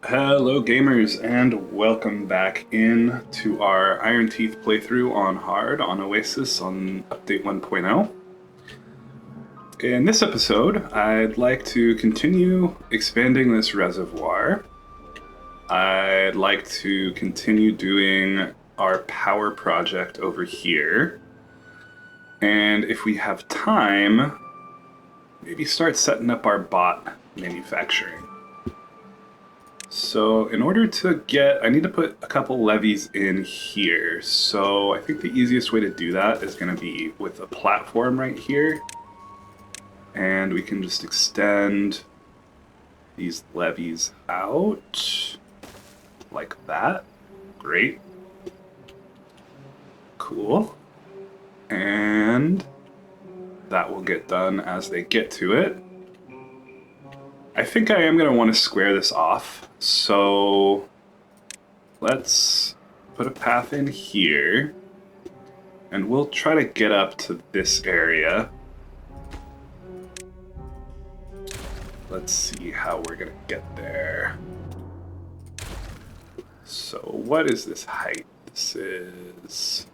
Hello gamers and welcome back in to our Iron Teeth playthrough on hard on Oasis on update 1.0. In this episode, I'd like to continue expanding this reservoir. I'd like to continue doing our power project over here. And if we have time, maybe start setting up our bot manufacturing. So in order to get, I need to put a couple levees in here. So I think the easiest way to do that is going to be with a platform right here. And we can just extend these levees out like that. Great. Cool. And that will get done as they get to it. I think I am going to want to square this off. So let's put a path in here. And we'll try to get up to this area. Let's see how we're going to get there. So what is this height? This is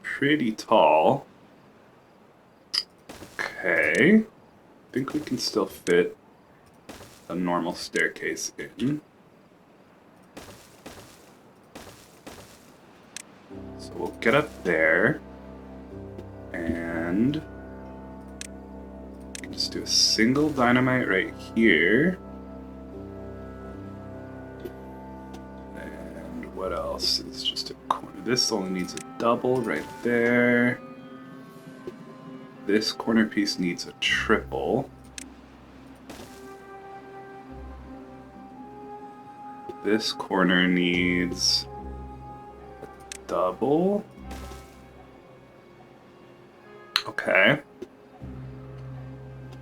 pretty tall. Okay. I think we can still fit a normal staircase in. So we'll get up there and just do a single dynamite right here. And what else is just a corner? This only needs a double right there. This corner piece needs a triple. This corner needs a double. Okay.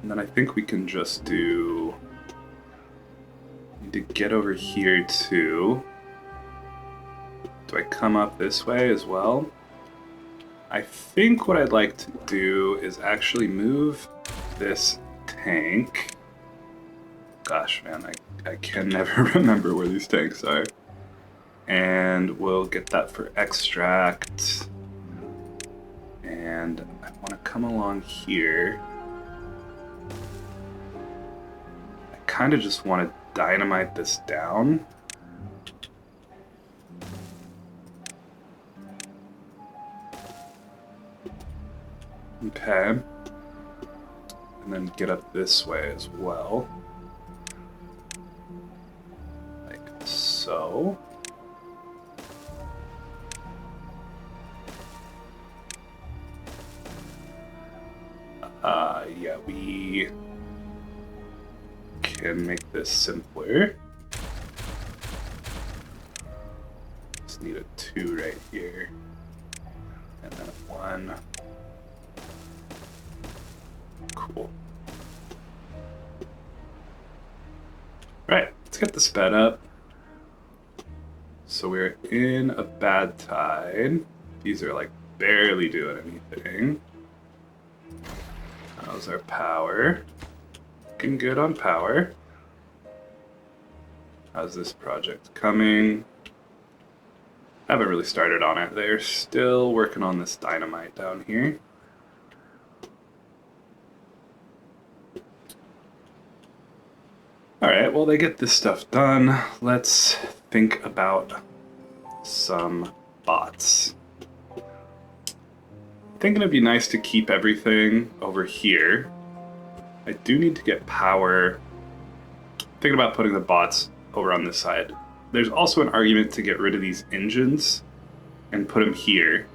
And then I think we can just do... Need to get over here too. Do I come up this way as well? I think what I'd like to do is actually move this tank. Gosh, man, I can never remember where these tanks are. And we'll get that for extract. And I want to come along here. I kind of just want to dynamite this down. Okay. And then get up this way as well. Like so. Yeah, we can make this simpler. Just need a 2 right here. And then a 1. Cool. Right, let's get the sped up. So we're in a bad tide. These are like barely doing anything. How's our power? Looking good on power. How's this project coming? Haven't really started on it. They're still working on this dynamite down here. Alright, well they get this stuff done. Let's think about some bots. Thinking it'd be nice to keep everything over here. I do need to get power. Thinking about putting the bots over on this side. There's also an argument to get rid of these engines and put them here,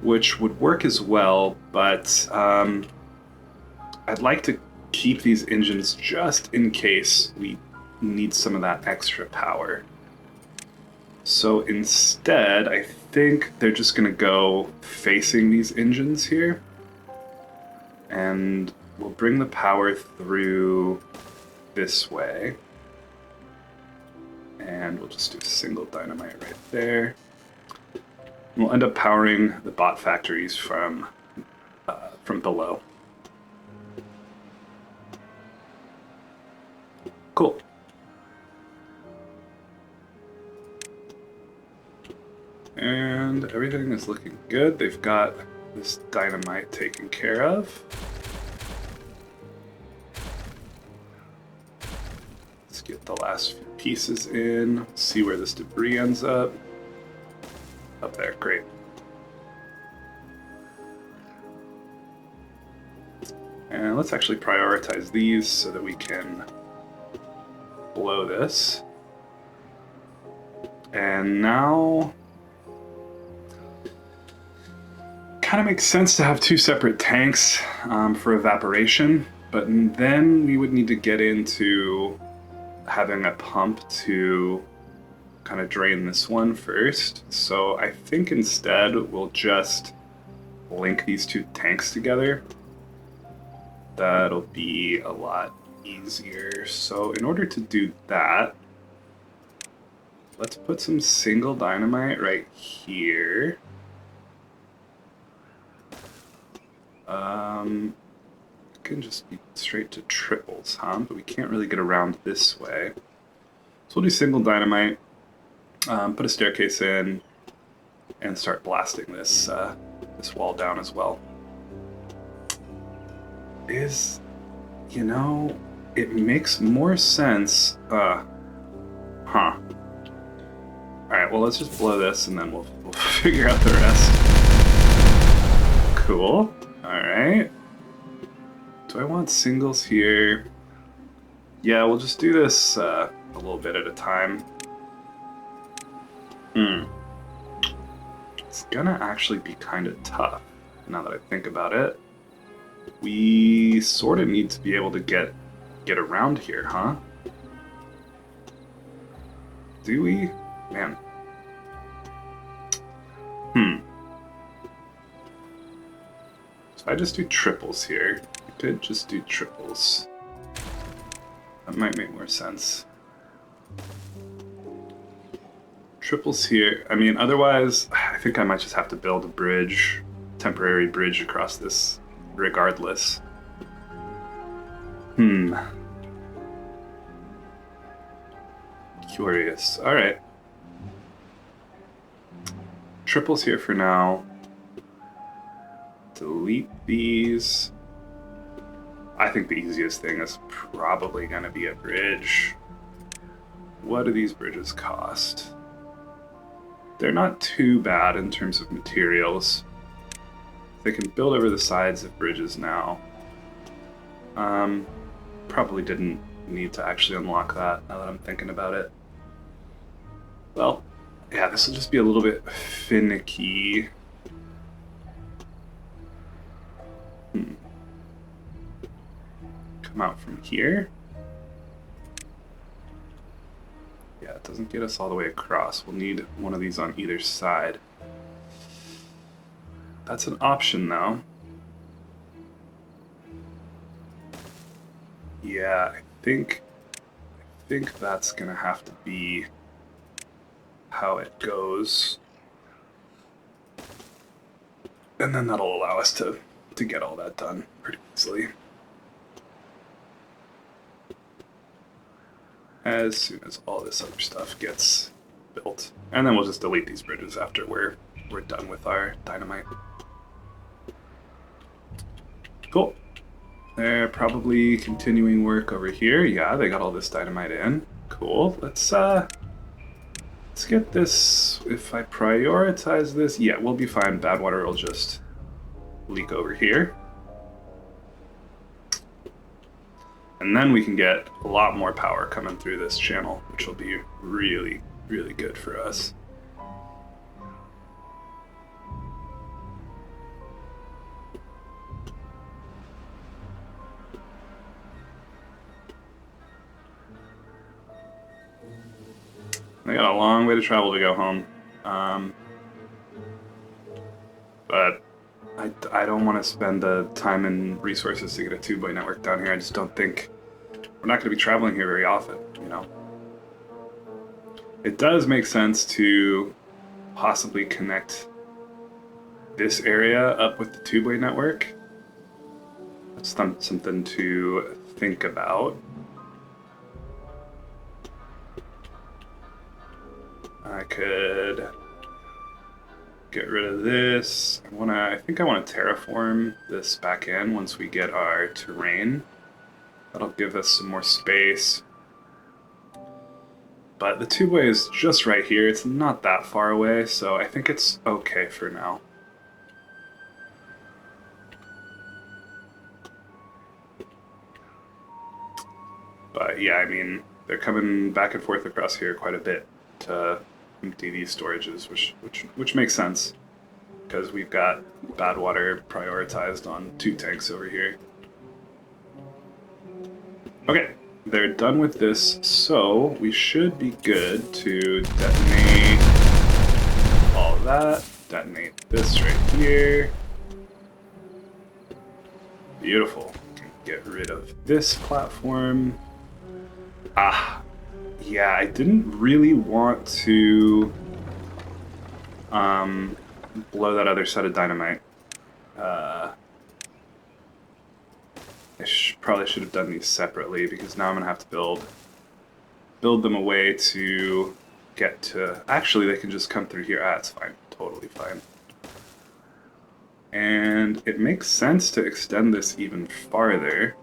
which would work as well, but I'd like to keep these engines just in case we need some of that extra power. So instead, I think they're just going to go facing these engines here. And we'll bring the power through this way. And we'll just do a single dynamite right there. And we'll end up powering the bot factories from below. Cool. And everything is looking good. They've got this dynamite taken care of. Let's get the last few pieces in, see where this debris ends up. Up there, great. And let's actually prioritize these so that we can blow this. And now, kind of makes sense to have two separate tanks for evaporation, but then we would need to get into having a pump to kind of drain this one first. So I think instead we'll just link these two tanks together. That'll be a lot easier. So in order to do that, let's put some single dynamite right here. It can just be straight to triples, huh? But we can't really get around this way. So we'll do single dynamite, put a staircase in, and start blasting this this wall down as well. You know, it makes more sense. Alright, well, let's just blow this and then we'll figure out the rest. Cool. Alright. Do I want singles here? Yeah, we'll just do this a little bit at a time. It's gonna actually be kind of tough, now that I think about it. We sort of need to be able to get around here, huh? Do we? Man. So I just do triples here. I could just do triples. That might make more sense. Triples here. I mean, otherwise, I think I might just have to build a bridge, temporary bridge across this regardless. Curious. Alright. Triples here for now. Delete these. I think the easiest thing is probably going to be a bridge. What do these bridges cost? They're not too bad in terms of materials. They can build over the sides of bridges now. Probably didn't need to actually unlock that now that I'm thinking about it. Well, yeah, this will just be a little bit finicky. Come out from here. Yeah, it doesn't get us all the way across. We'll need one of these on either side. That's an option, though. Yeah, I think that's gonna have to be how it goes. And then that'll allow us to get all that done pretty easily. As soon as all this other stuff gets built. And then we'll just delete these bridges after we're done with our dynamite. Cool. They're probably continuing work over here. Yeah, they got all this dynamite in. Cool. Let's get this. If I prioritize this, yeah, we'll be fine. Bad water will just leak over here. And then we can get a lot more power coming through this channel, which will be really, really good for us. I got a long way to travel to go home. But I don't want to spend the time and resources to get a two-way network down here. I just don't think we're not going to be traveling here very often, you know. It does make sense to possibly connect this area up with the two-way network. That's something to think about. I could get rid of this. I think I want to terraform this back in once we get our terrain. That'll give us some more space. But the tubeway is just right here. It's not that far away, so I think it's okay for now. But yeah, I mean, they're coming back and forth across here quite a bit to empty these storages, which makes sense, because we've got bad water prioritized on 2 tanks over here. Okay, they're done with this, so we should be good to detonate all of that. Detonate this right here. Beautiful. Get rid of this platform. Yeah, I didn't really want to blow that other set of dynamite. I probably should have done these separately, because now I'm gonna have to build them a way to get to. Actually, they can just come through here. It's fine, totally fine. And it makes sense to extend this even farther.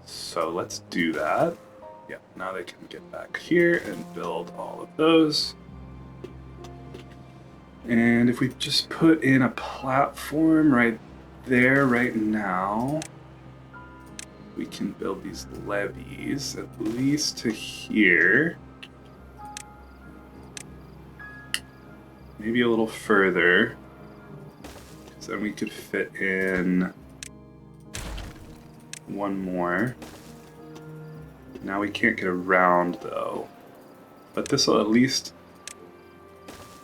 So let's do that. Yeah, now they can get back here and build all of those. And if we just put in a platform right there right now, we can build these levees at least to here. Maybe a little further, because then we could fit in one more. Now we can't get around though, but this will at least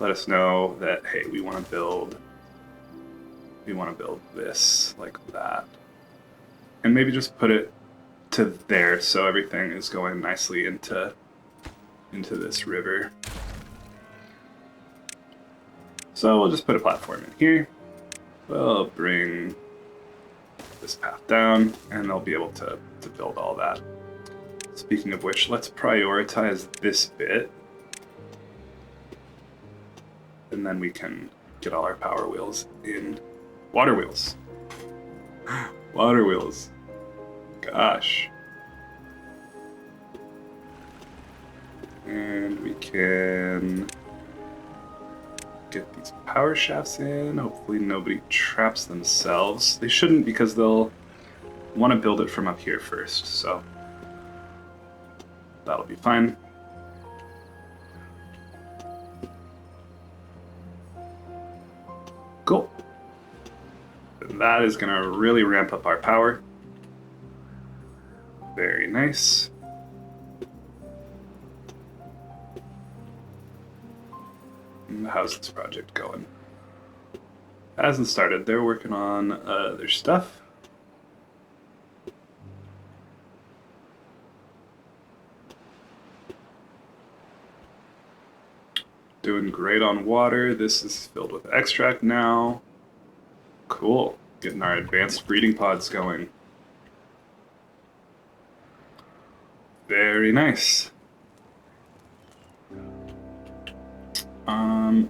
let us know that, hey, we want to build this like that, and maybe just put it to there so everything is going nicely into this river. So we'll just put a platform in here. We'll bring this path down, and they'll be able to build all that. Speaking of which, let's prioritize this bit, and then we can get all our power wheels in. Water wheels. Water wheels. Gosh. And we can get these power shafts in. Hopefully nobody traps themselves. They shouldn't, because they'll want to build it from up here first, so that'll be fine. Cool. And that is going to really ramp up our power. Very nice. And how's this project going? Hasn't started. They're working on their stuff. Doing great on water. This is filled with extract now. Cool. Getting our advanced breeding pods going. Very nice.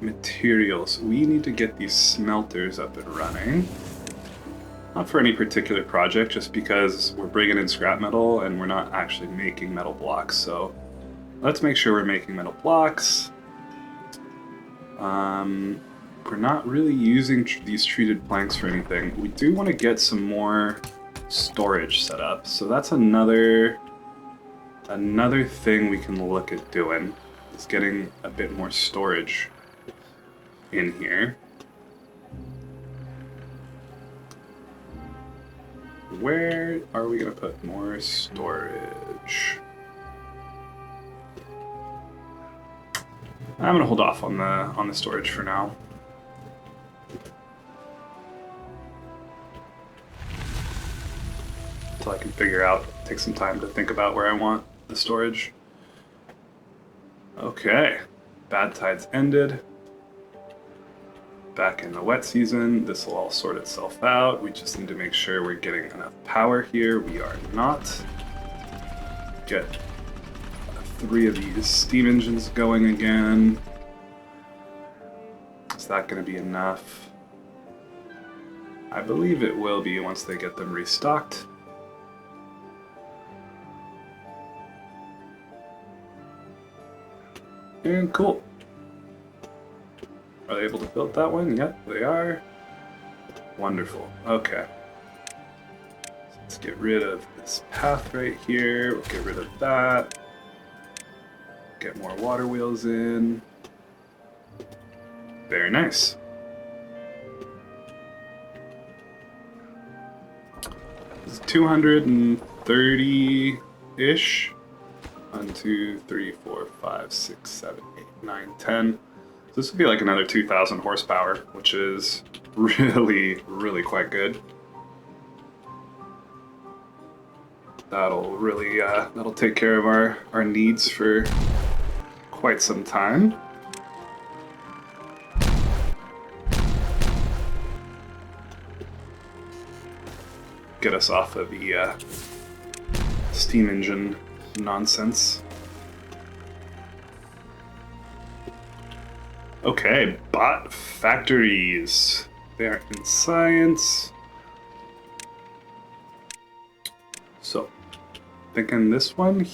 Materials. We need to get these smelters up and running. Not for any particular project, just because we're bringing in scrap metal and we're not actually making metal blocks. So let's make sure we're making metal blocks. We're not really using these treated planks for anything. We do want to get some more storage set up, so that's another thing we can look at doing, is getting a bit more storage in here. Where are we going to put more storage? I'm going to hold off on the storage for now. Until I can figure out, take some time to think about where I want the storage. Okay, bad tides ended. Back in the wet season, this will all sort itself out. We just need to make sure we're getting enough power here. We are not. Get 3 of these steam engines going again. that going to be enough? I believe it will be once they get them restocked. And cool. Are they able to build that one? Yep, they are. Wonderful. Okay. So let's get rid of this path right here. We'll get rid of that. Get more water wheels in. Very nice. It's 230-ish. 1, 2, 3, 4, 5, 6, 7, 8, 9, 10. So this would be like another 2,000 horsepower, which is really, really quite good. That'll really, that'll take care of our needs for quite some time. Get us off of the steam engine nonsense. Okay, bot factories. They are in science. So, thinking this one.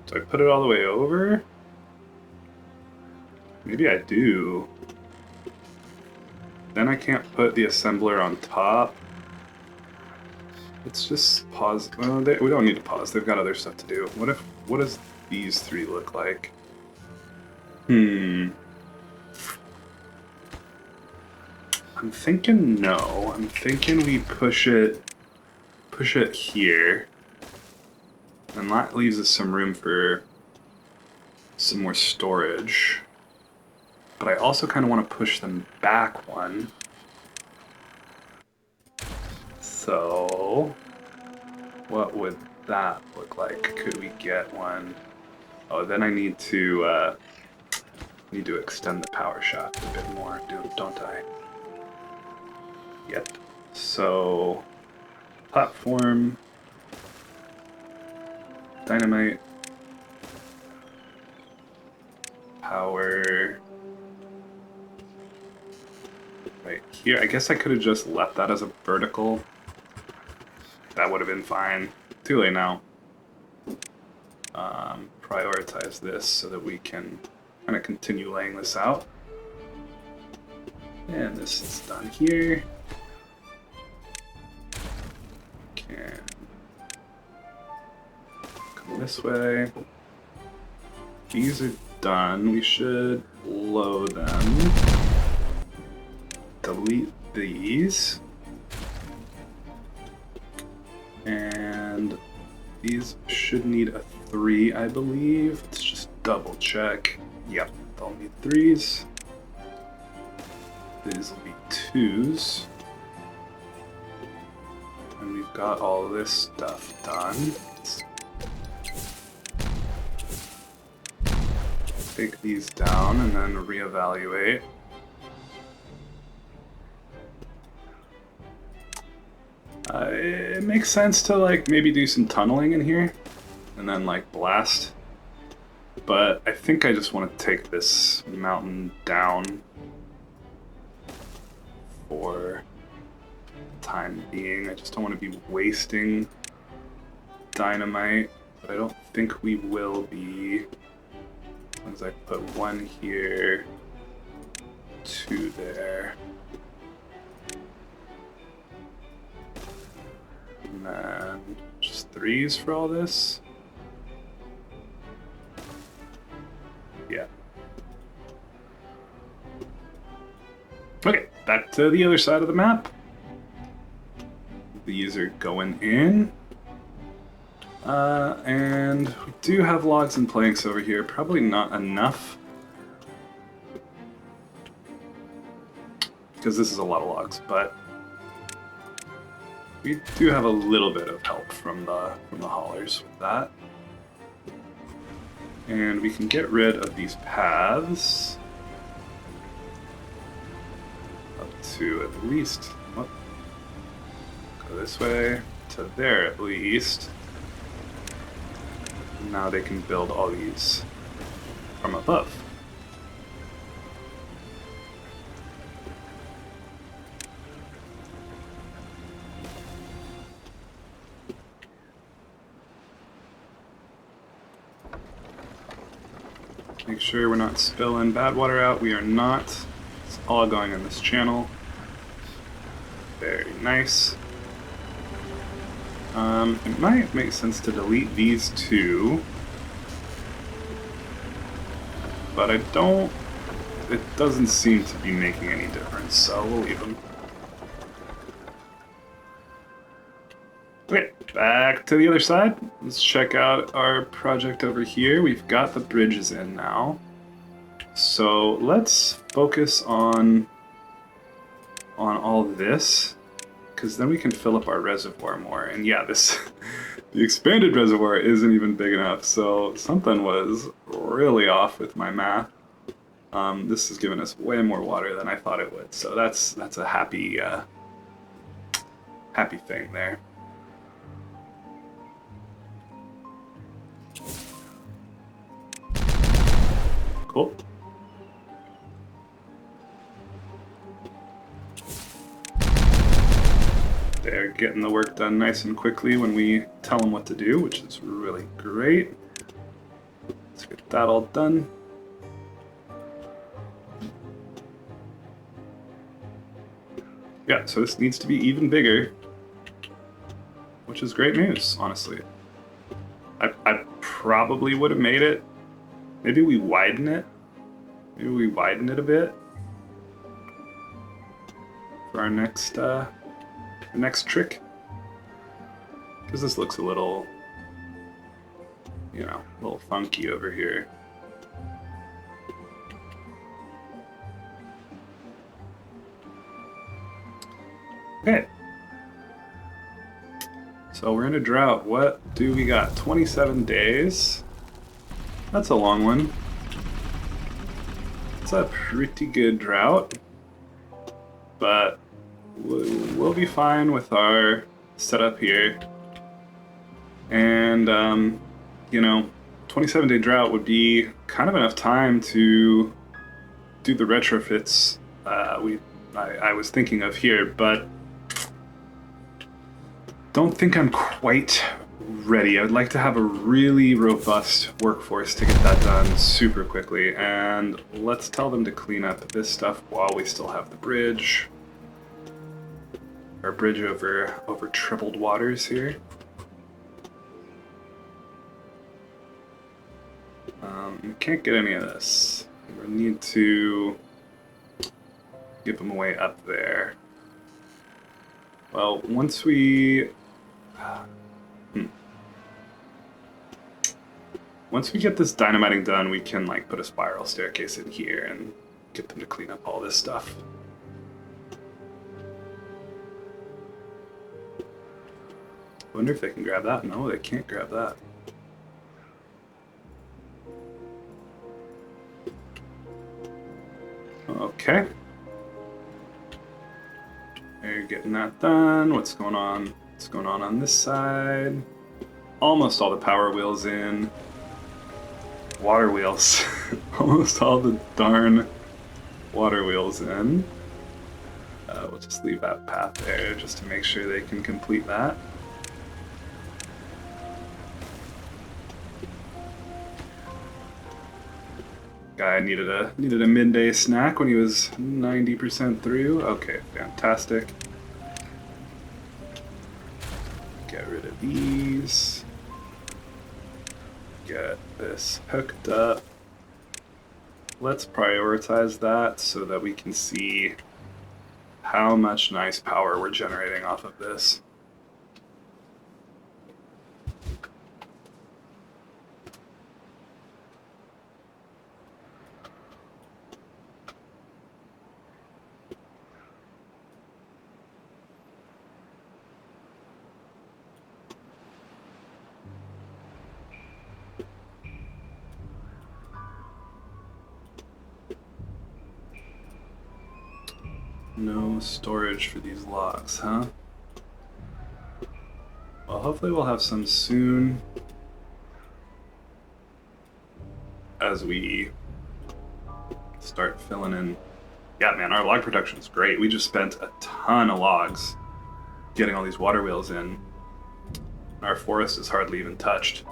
Do I put it all the way over? Maybe I do. Then I can't put the assembler on top. Let's just pause. Well, we don't need to pause. They've got other stuff to do. What does these three look like? I'm thinking no. I'm thinking we push it here. And that leaves us some room for some more storage. But I also kind of want to push them back one. So, what would that look like? Could we get one? Oh, then I need to extend the power shaft a bit more, don't I? Yep. So, platform, dynamite, power. Right here. I guess I could have just left that as a vertical. That would have been fine. Too late now. Prioritize this so that we can kind of continue laying this out. And this is done here. Can come this way. These are done. We should load them. Delete these. And these should need a 3, I believe. Let's just double check. Yep, they'll need 3s. These will be 2s. And we've got all this stuff done. Let's take these down and then reevaluate. It makes sense to like maybe do some tunneling in here and then like blast. But I think I just want to take this mountain down for the time being. I just don't want to be wasting dynamite, but I don't think we will be. As I put 1 here, 2 there. And then just 3s for all this. Yeah. Okay, back to the other side of the map. These are going in. And we do have logs and planks over here. Probably not enough. Because this is a lot of logs, but we do have a little bit of help from the haulers with that. And we can get rid of these paths up to at least, go this way to there at least. Now they can build all these from above. Make sure we're not spilling bad water out. We are not. It's all going in this channel. Very nice. It might make sense to delete these two, but I don't. It doesn't seem to be making any difference, so we'll leave them. Okay, back to the other side. Let's check out our project over here. We've got the bridges in now. So let's focus on all this, because then we can fill up our reservoir more. And yeah, the expanded reservoir isn't even big enough, so something was really off with my math. This has given us way more water than I thought it would, so that's a happy thing there. Cool. They're getting the work done nice and quickly when we tell them what to do, which is really great. Let's get that all done. Yeah, so this needs to be even bigger, which is great news, honestly. I probably would have made it. Maybe we widen it. Maybe we widen it a bit for our next trick. Because this looks a little, a little funky over here. Okay. So we're in a drought. What do we got? 27 days. That's a long one. It's a pretty good drought. But we'll be fine with our setup here. And, 27-day drought would be kind of enough time to do the retrofits I was thinking of here, but don't think I'm quite ready. I would like to have a really robust workforce to get that done super quickly, and let's tell them to clean up this stuff while we still have the bridge. Our bridge over troubled waters here. We can't get any of this. We need to give them away up there. Well, once we get this dynamiting done, we can put a spiral staircase in here and get them to clean up all this stuff. I wonder if they can grab that. No, they can't grab that. Okay. They're getting that done. What's going on? What's going on this side? Almost all the power wheels in. Water wheels. Almost all the darn water wheels in. We'll just leave that path there just to make sure they can complete that. Guy needed a midday snack when he was 90% through. Okay, fantastic. Get rid of these. Get this hooked up. Let's prioritize that so that we can see how much nice power we're generating off of this. No storage for these logs, huh? Well, hopefully we'll have some soon as we start filling in. Yeah, man, our log production is great. We just spent a ton of logs getting all these water wheels in. Our forest is hardly even touched.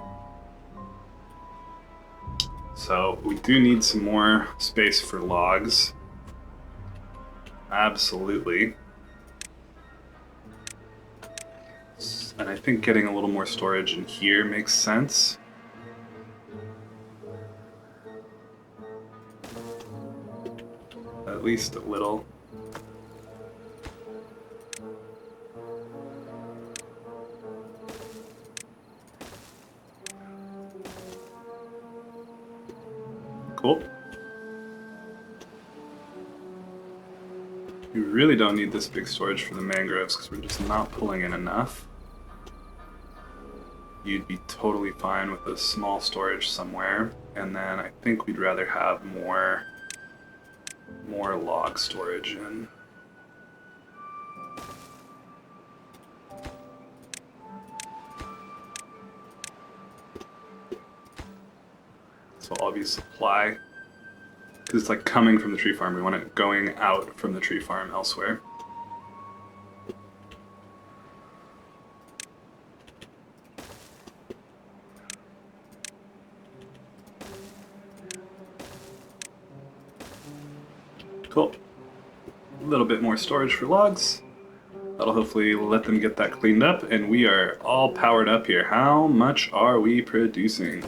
So we do need some more space for logs. Absolutely. And I think getting a little more storage in here makes sense. At least a little. Cool. We really don't need this big storage for the mangroves because we're just not pulling in enough. You'd be totally fine with a small storage somewhere, and then I think we'd rather have more log storage in. So I'll be supply, because it's like coming from the tree farm. We want it going out from the tree farm elsewhere. Cool. A little bit more storage for logs. That'll hopefully let them get that cleaned up, and we are all powered up here. How much are we producing?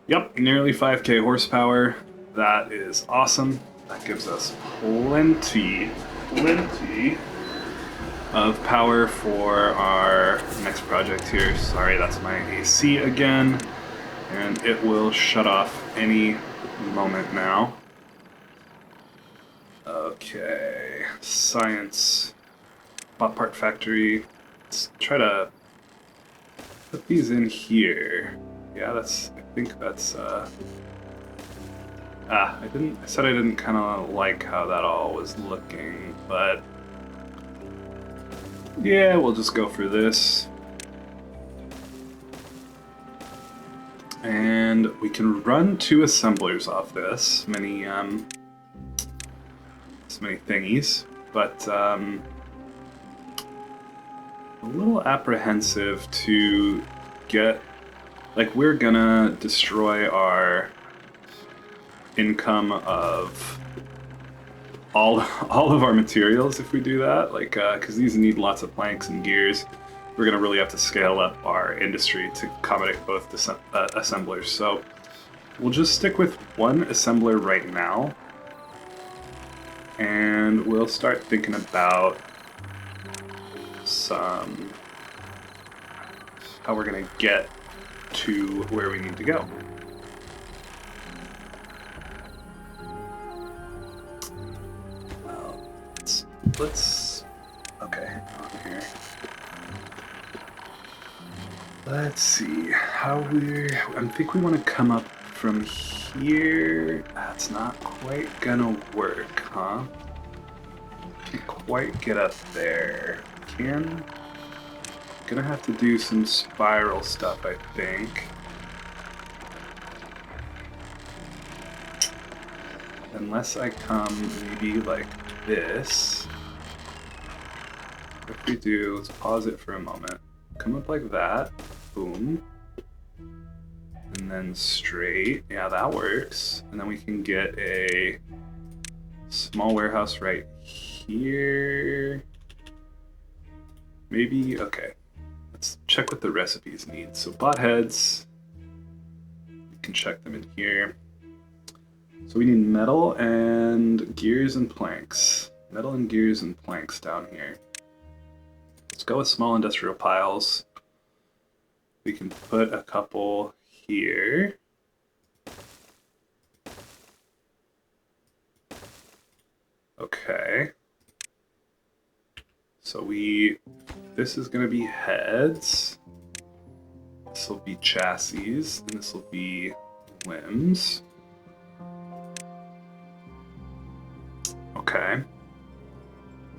Yep, nearly 5k horsepower. That is awesome. That gives us plenty of power for our next project here. Sorry, that's my AC again, and it will shut off any moment now. Okay, science, bot part factory. Let's try to put these in here. Yeah, I think that's, I said I didn't kind of like how that all was looking, but yeah, we'll just go for this. And we can run 2 assemblers off this, many thingies, but a little apprehensive to get, like, we're gonna destroy our income of all of our materials if we do that, like, because these need lots of planks and gears. We're gonna really have to scale up our industry to accommodate both the assemblers. So we'll just stick with 1 assembler right now, and we'll start thinking about how we're gonna get to where we need to go. Let's okay, hang on here. Let's see how I think we want to come up from here. That's not quite gonna work, huh? Can't quite get up there. Gonna have to do some spiral stuff, I think. Unless I come maybe like this. If we do, let's pause it for a moment. Come up like that. Boom. And then straight. Yeah, that works. And then we can get a small warehouse right here. Maybe, okay. Let's check what the recipes need. So bot heads, we can check them in here. So we need metal and gears and planks. Metal and gears and planks down here. Let's go with small industrial piles. We can put a couple here. Okay. So this is going to be heads. This will be chassis, and this will be limbs. Okay.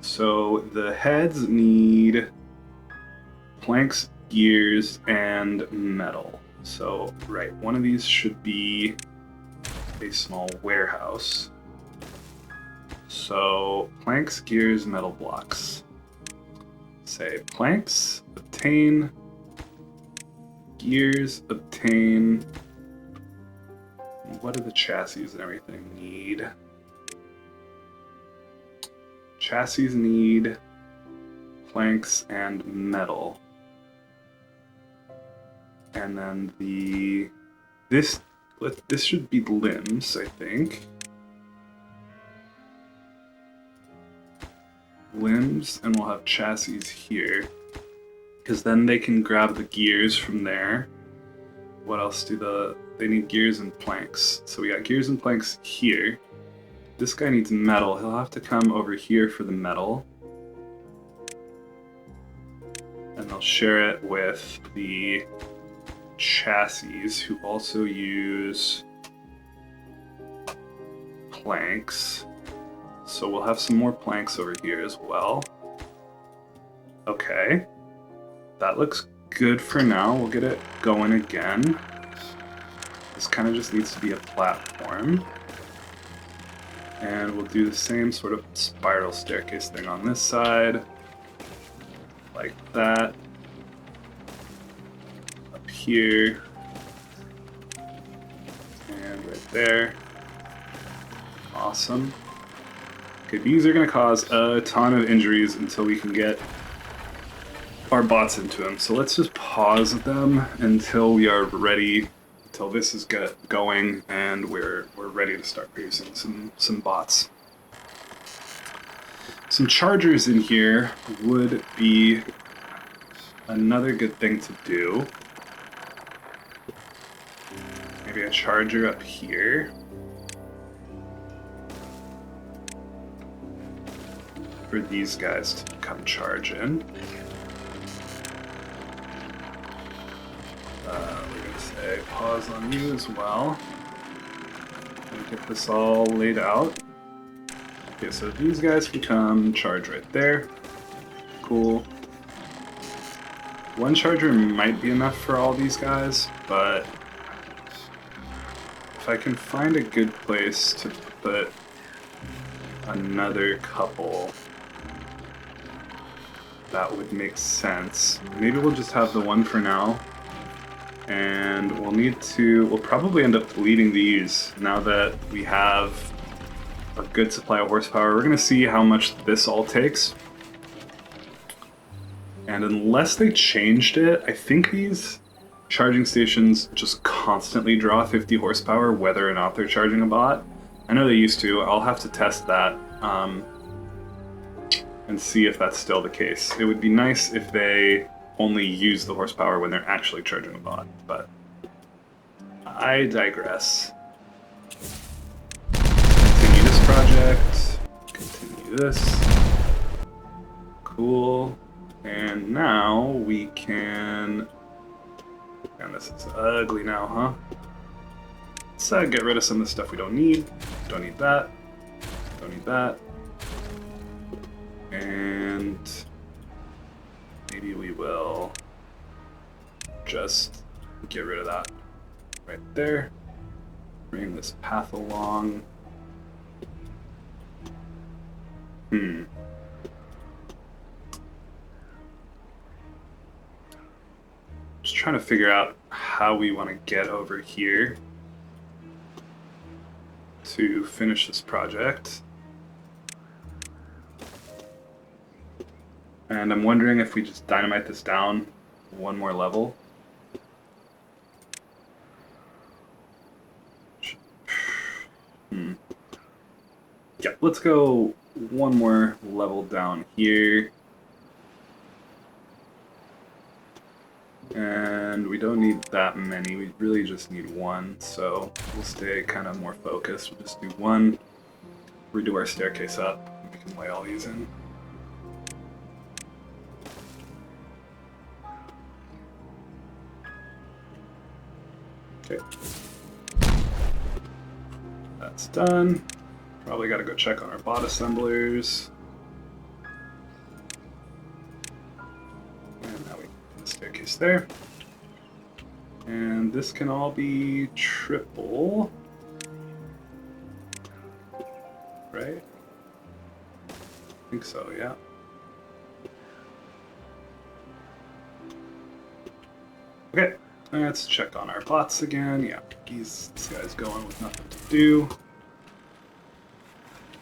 So the heads need planks, gears, and metal. So, right, one of these should be a small warehouse. So, planks, gears, metal blocks. Say planks, obtain, gears, obtain, What do the chassis and everything need? Chassis need planks and metal. And then this should be limbs, I think. Limbs, and we'll have chassis here. Because then they can grab the gears from there. What else do they need gears and planks. So we got gears and planks here. This guy needs metal. He'll have to come over here for the metal. And they'll share it with the chassis, who also use planks. So we'll have some more planks over here as well. Okay. That looks good for now. We'll get it going again. This kind of just needs to be a platform. And we'll do the same sort of spiral staircase thing on this side. Like that. Up here. And right there. Awesome. Okay, these are going to cause a ton of injuries until we can get our bots into them. So let's just pause them until we are ready, until this is going and we're ready to start producing some bots. Some chargers in here would be another good thing to do. Maybe a charger up here. For these guys to come charge in. We're going to say pause on you as well. And get this all laid out. Okay, so these guys can come charge right there. Cool. One charger might be enough for all these guys, but if I can find a good place to put another couple, that would make sense. Maybe we'll just have the one for now. And we'll probably end up deleting these now that we have a good supply of horsepower. We're going to see how much this all takes. And unless they changed it, I think these charging stations just constantly draw 50 horsepower whether or not they're charging a bot. I know they used to. I'll have to test that. And see if that's still the case. It would be nice if they only use the horsepower when they're actually charging a bot, but I digress. Continue this project, continue this. Cool. And now we can, and this is ugly now, huh? Let's get rid of some of the stuff we don't need. Don't need that, don't need that. And maybe we will just get rid of that right there. Bring this path along. Just trying to figure out how we want to get over here to finish this project. And I'm wondering if we just dynamite this down one more level. Yeah, let's go one more level down here. And we don't need that many, we really just need one, so we'll stay kind of more focused. We'll just do one, redo our staircase up, and we can lay all these in. Okay. That's done. Probably got to go check on our bot assemblers. And now we have the staircase there. And this can all be triple. Right? I think so, yeah. Okay. Let's check on our bots again. Yeah, this guy's going with nothing to do.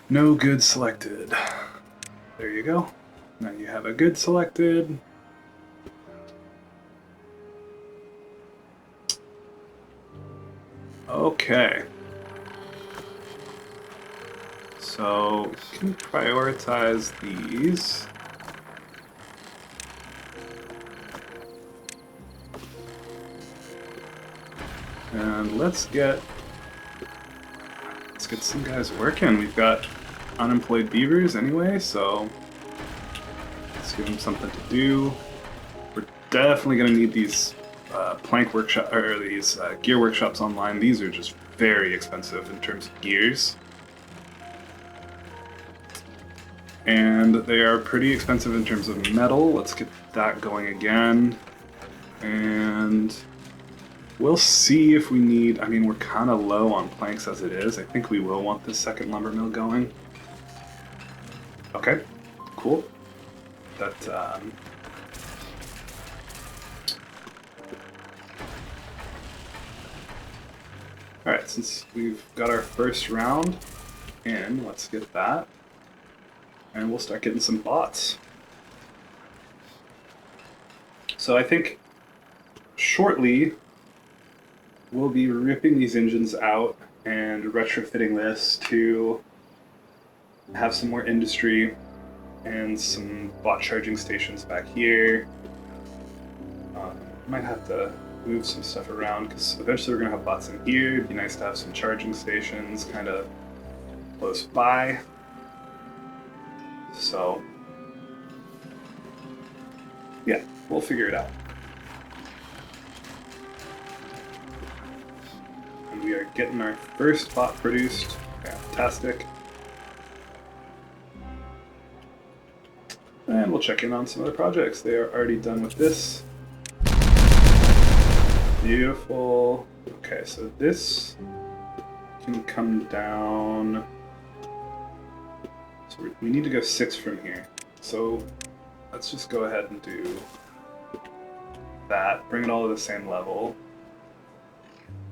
No good selected. There you go. Now you have a good selected. Okay. So we can prioritize these. And let's get some guys working. We've got unemployed beavers anyway, so let's give them something to do. We're definitely going to need these plank workshop or these gear workshops online. These are just very expensive in terms of gears, and they are pretty expensive in terms of metal. Let's get that going again, and we'll see if we need... I mean, we're kind of low on planks as it is. I think we will want this second lumber mill going. Okay, cool. That, Alright, since we've got our first round in, let's get that. And we'll start getting some bots. So I think shortly we'll be ripping these engines out and retrofitting this to have some more industry and some bot charging stations back here. Might have to move some stuff around because eventually we're going to have bots in here. It'd be nice to have some charging stations kind of close by. So, yeah, we'll figure it out. And we are getting our first bot produced. Fantastic. And we'll check in on some other projects. They are already done with this. Beautiful. Okay, so this can come down. So we need to go 6 from here. So let's just go ahead and do that. Bring it all to the same level.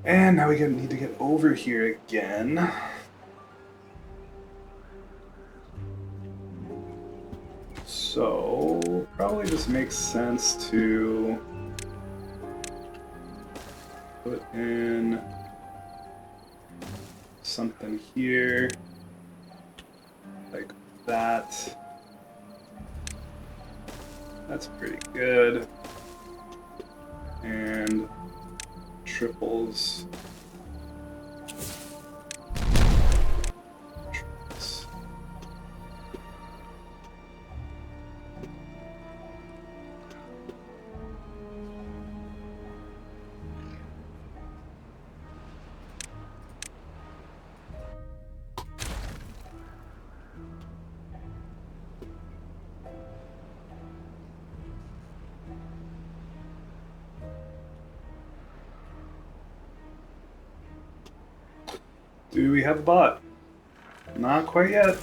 And now we need to get over here again. So probably just makes sense to put in something here like that. That's pretty good. And triples. Do we have a bot? Not quite yet.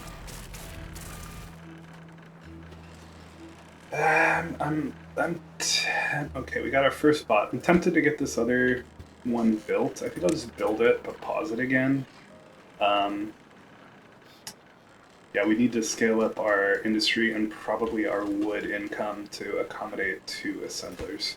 Okay, we got our first bot. I'm tempted to get this other one built. I think I'll just build it, but pause it again. Yeah, we need to scale up our industry and probably our wood income to accommodate 2 assemblers.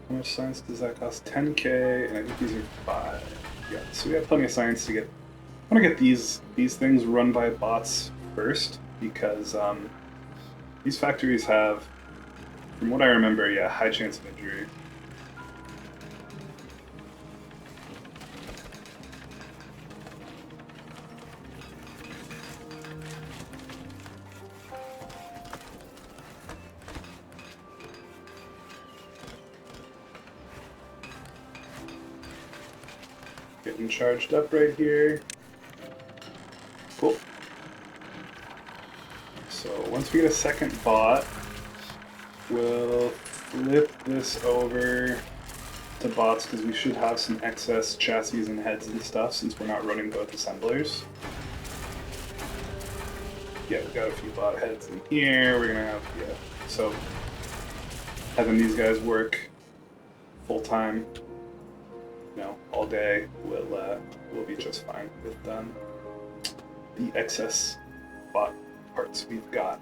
How much science does that cost? 10k, and I think these are 5. Yeah, so we have plenty of science to get. I want to get these things run by bots first, because these factories have, from what I remember, yeah, high chance of injury. Getting charged up right here. Cool. So once we get a second bot, we'll flip this over to bots because we should have some excess chassis and heads and stuff since we're not running both assemblers. Yeah, we got a few bot heads in here. We're gonna have, yeah. So having these guys work full time, all day will be just fine with the excess bot parts we've got.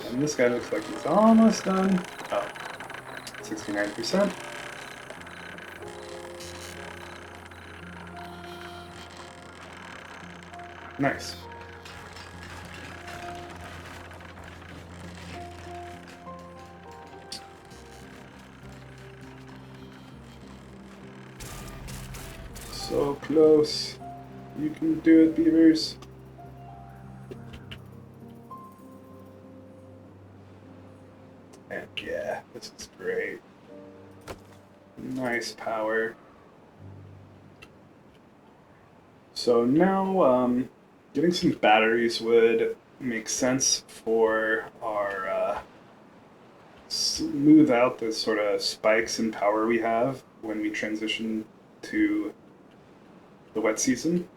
And this guy looks like he's almost done. Oh, 69%. Nice. So close. You can do it, beavers. And yeah, this is great. Nice power. So now, getting some batteries would make sense for our smooth out the sort of spikes in power we have when we transition to the wet season.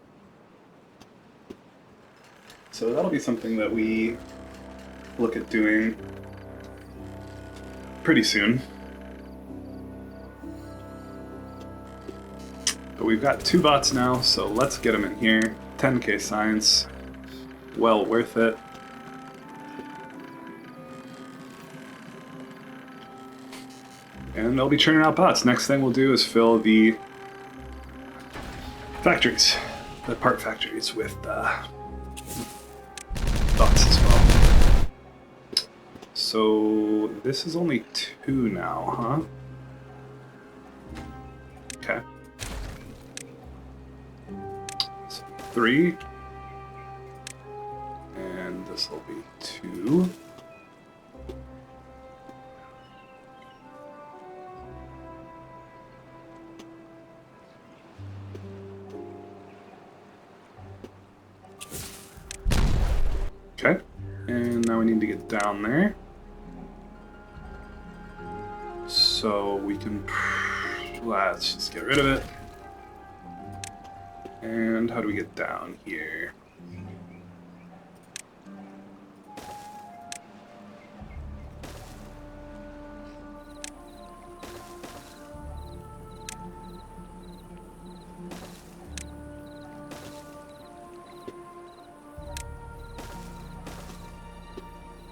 So that'll be something that we look at doing pretty soon. But we've got 2 bots now, so let's get them in here. 10k science, well worth it. And they'll be churning out bots. Next thing we'll do is fill the factories, the part factories with bots as well. So this is only 2 now, huh? Okay. 3, and this will be 2. Okay, and now we need to get down there. So we can, let's just get rid of it. And how do we get down here?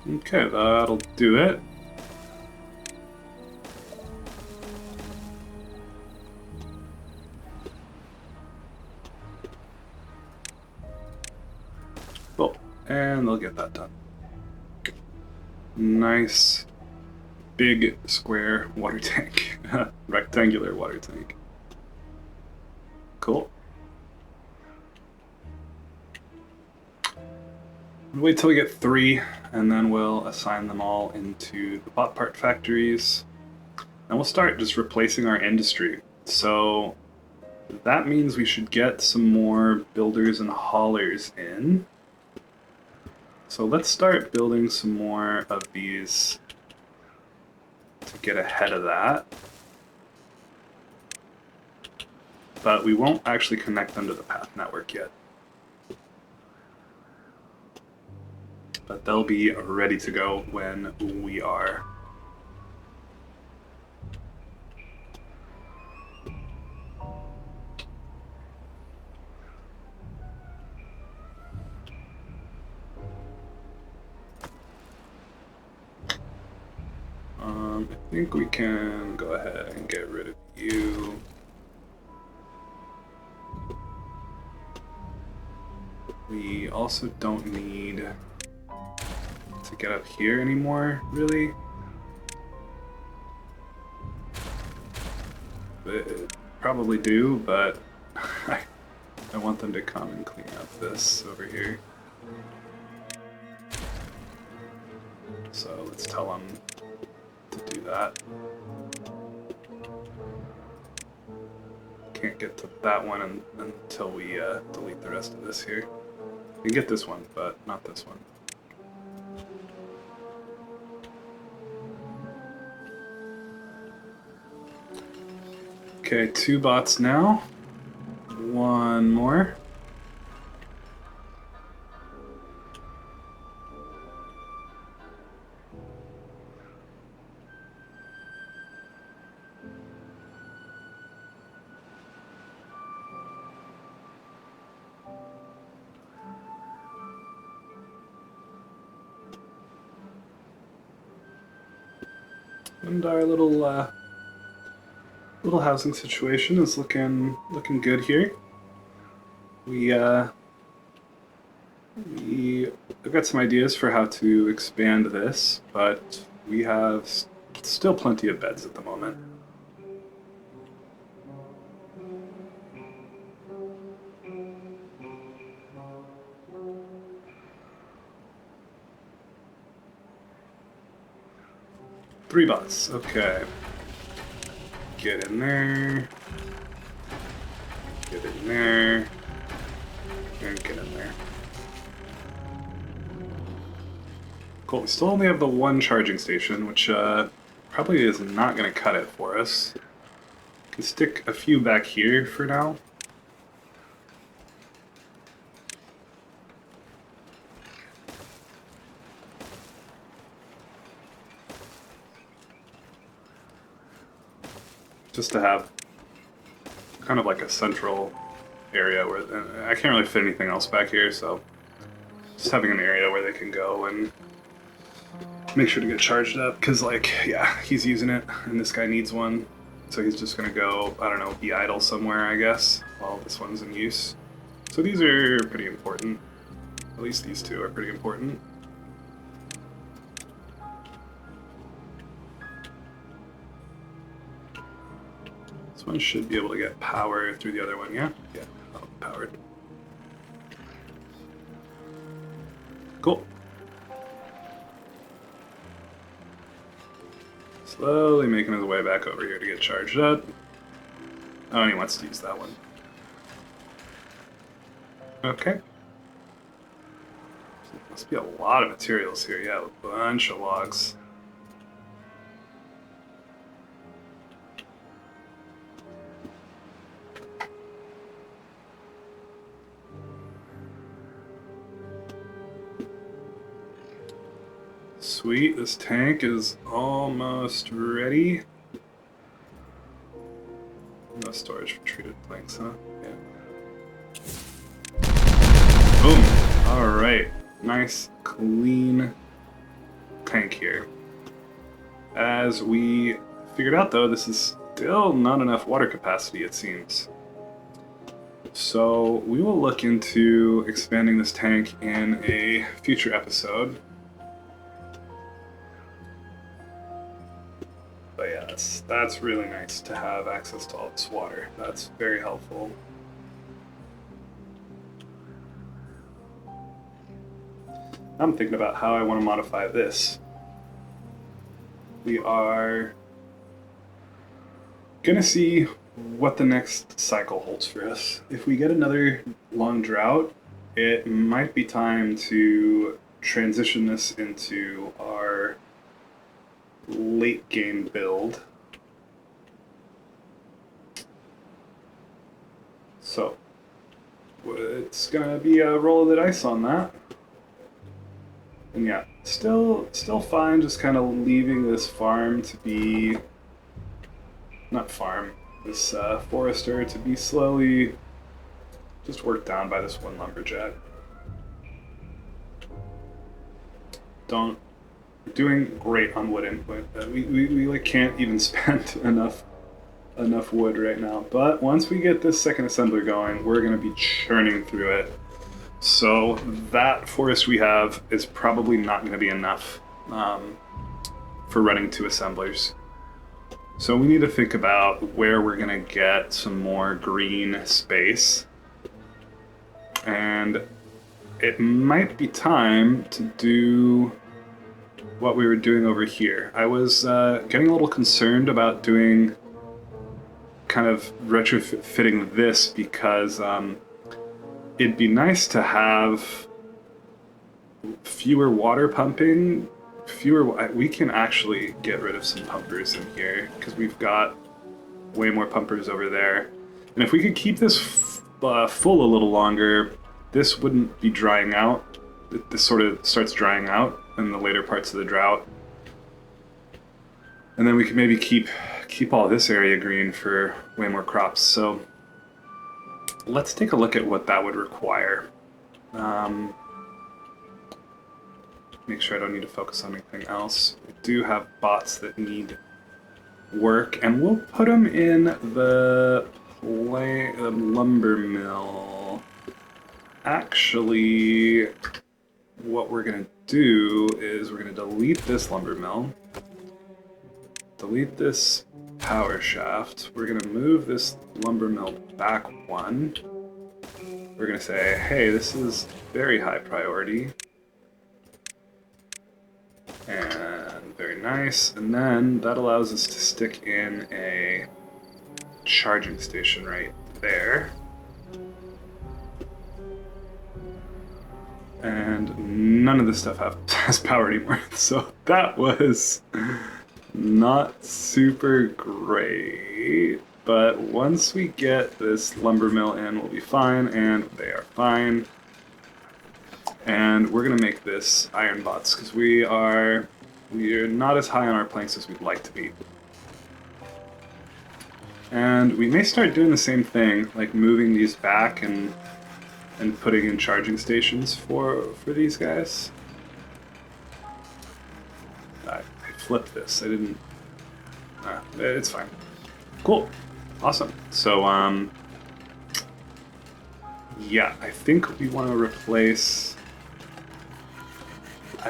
Okay, that'll do it. Cool, and they'll get that done. Nice, big square water tank, rectangular water tank. Cool. Wait till we get 3, and then we'll assign them all into the bot part factories. And we'll start just replacing our industry. So that means we should get some more builders and haulers in. So let's start building some more of these to get ahead of that. But we won't actually connect them to the path network yet. But they'll be ready to go when we are. I think we can go ahead and get rid of you. We also don't need to get up here anymore, really. Probably do, but I want them to come and clean up this over here. So let's tell them to do that. Can't get to that one until we delete the rest of this here. We can get this one, but not this one. Okay, 2 bots now. 1 more. And our little housing situation is looking good here. We've got some ideas for how to expand this, but we have still plenty of beds at the moment. Three bots, okay. Get in there. Get in there. And get in there. Cool, we still only have the 1 charging station, which probably is not going to cut it for us. Can stick a few back here for now. Just to have kind of like a central area where I can't really fit anything else back here, so just having an area where they can go and make sure to get charged up, because like, yeah, he's using it and this guy needs one, so he's just gonna go, I don't know, be idle somewhere, I guess, while this one's in use. So these are pretty important. At least these 2 are pretty important. This one should be able to get power through the other one, yeah? Yeah, oh, powered. Cool. Slowly making his way back over here to get charged up. Oh, and he wants to use that one. Okay. Must be a lot of materials here, yeah, a bunch of logs. Sweet, this tank is almost ready. No storage for treated planks, huh? Yeah. Boom! Alright. Nice, clean tank here. As we figured out, though, this is still not enough water capacity, it seems. So we will look into expanding this tank in a future episode. But yeah, that's really nice to have access to all this water. That's very helpful. I'm thinking about how I want to modify this. We are gonna see what the next cycle holds for us. If we get another long drought, it might be time to transition this into our late game build. So it's gonna be a roll of the dice on that. And yeah, still fine, just kind of leaving this farm to be, not farm, this forester to be slowly just worked down by this one lumberjack. We're doing great on wood input. We like can't even spend enough wood right now. But once we get this second assembler going, we're gonna be churning through it. So that forest we have is probably not going to be enough for running 2 assemblers. So we need to think about where we're going to get some more green space. And it might be time to do what we were doing over here. I was getting a little concerned about doing kind of retrofitting this because it'd be nice to have fewer water pumping, we can actually get rid of some pumpers in here because we've got way more pumpers over there. And if we could keep this full a little longer, this wouldn't be drying out. This sort of starts drying out in the later parts of the drought. And then we could maybe keep all this area green for way more crops. So let's take a look at what that would require. Make sure I don't need to focus on anything else. We do have bots that need work, and we'll put them in the lumber mill. Actually, what we're going to do is we're going to delete this lumber mill, delete this power shaft. We're going to move this lumber mill back one. We're going to say, hey, this is very high priority. And very nice. And then that allows us to stick in a charging station right there. And none of this stuff has power anymore. So that was not super great. But once we get this lumber mill in, we'll be fine, and they are fine. And we're gonna make this Ironbots because we are not as high on our planks as we'd like to be. And we may start doing the same thing, like moving these back and putting in charging stations for these guys. I flipped this. I didn't. It's fine. Cool. Awesome. So yeah, I think we want to replace.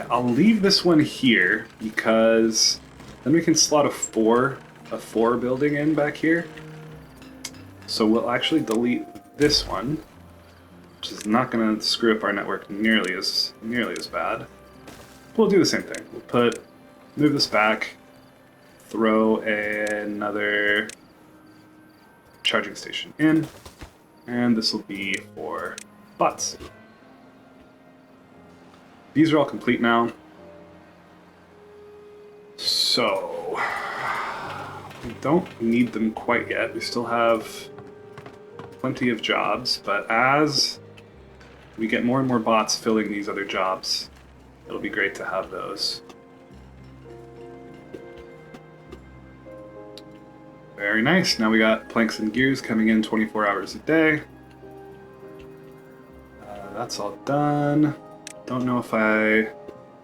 I'll leave this one here because then we can slot a four building in back here. So we'll actually delete this one, which is not going to screw up our network nearly as bad. We'll do the same thing. We'll move this back, throw another charging station in, and this will be for bots. These are all complete now. So we don't need them quite yet. We still have plenty of jobs, but as we get more and more bots filling these other jobs, it'll be great to have those. Very nice. Now we got planks and gears coming in 24 hours a day. That's all done. Don't know if I'm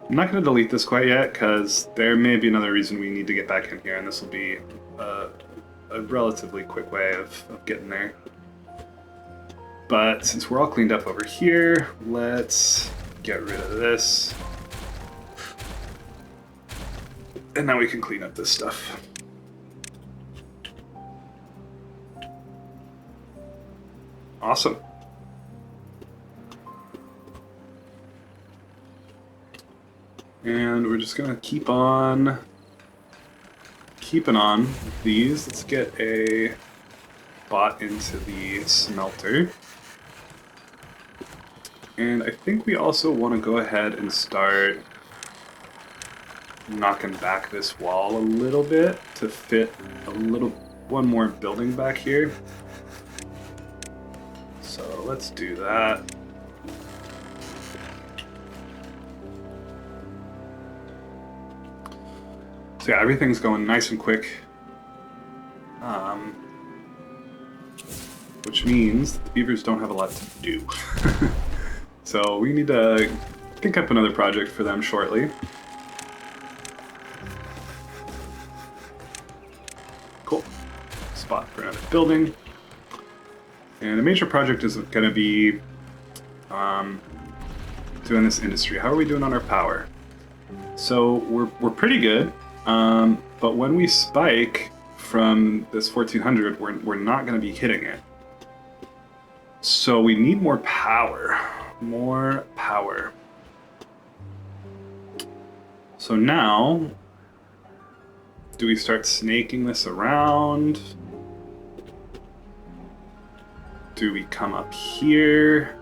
not going to delete this quite yet because there may be another reason we need to get back in here, and this will be a relatively quick way of getting there. But since we're all cleaned up over here, let's get rid of this. And now we can clean up this stuff. Awesome. And we're just gonna keep on keeping on with these. Let's get a bot into the smelter. And I think we also want to go ahead and start knocking back this wall a little bit to fit one more building back here. So let's do that. So yeah, everything's going nice and quick, which means that the beavers don't have a lot to do. So we need to think up another project for them shortly. Cool. Spot for another building. And a major project is going to be doing this industry. How are we doing on our power? So we're pretty good. But when we spike from this 1400, we're not going to be hitting it. So we need more power. More power. So now, do we start snaking this around? Do we come up here?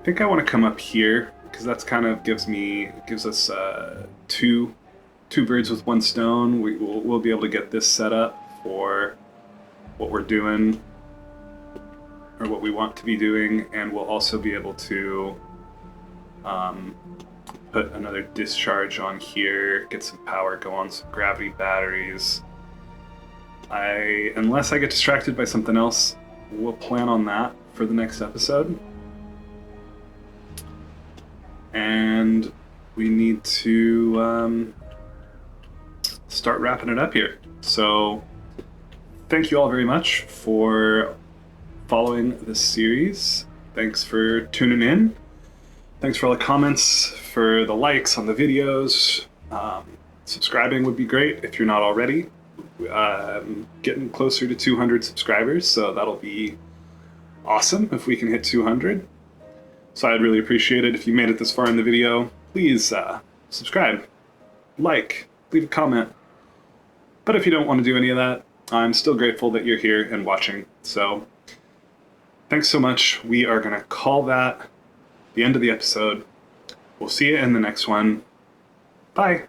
I think I want to come up here because that's kind of gives us two birds with one stone. We'll be able to get this set up for what we're doing or what we want to be doing, and we'll also be able to put another discharge on here, get some power, go on some gravity batteries. Unless I get distracted by something else, we'll plan on that for the next episode. And we need to start wrapping it up here. So thank you all very much for following this series. Thanks for tuning in. Thanks for all the comments, for the likes on the videos. Subscribing would be great if you're not already. Getting closer to 200 subscribers, so that'll be awesome if we can hit 200. So I'd really appreciate it if you made it this far in the video. Please subscribe, like, leave a comment. But if you don't want to do any of that, I'm still grateful that you're here and watching. So thanks so much. We are going to call that the end of the episode. We'll see you in the next one. Bye.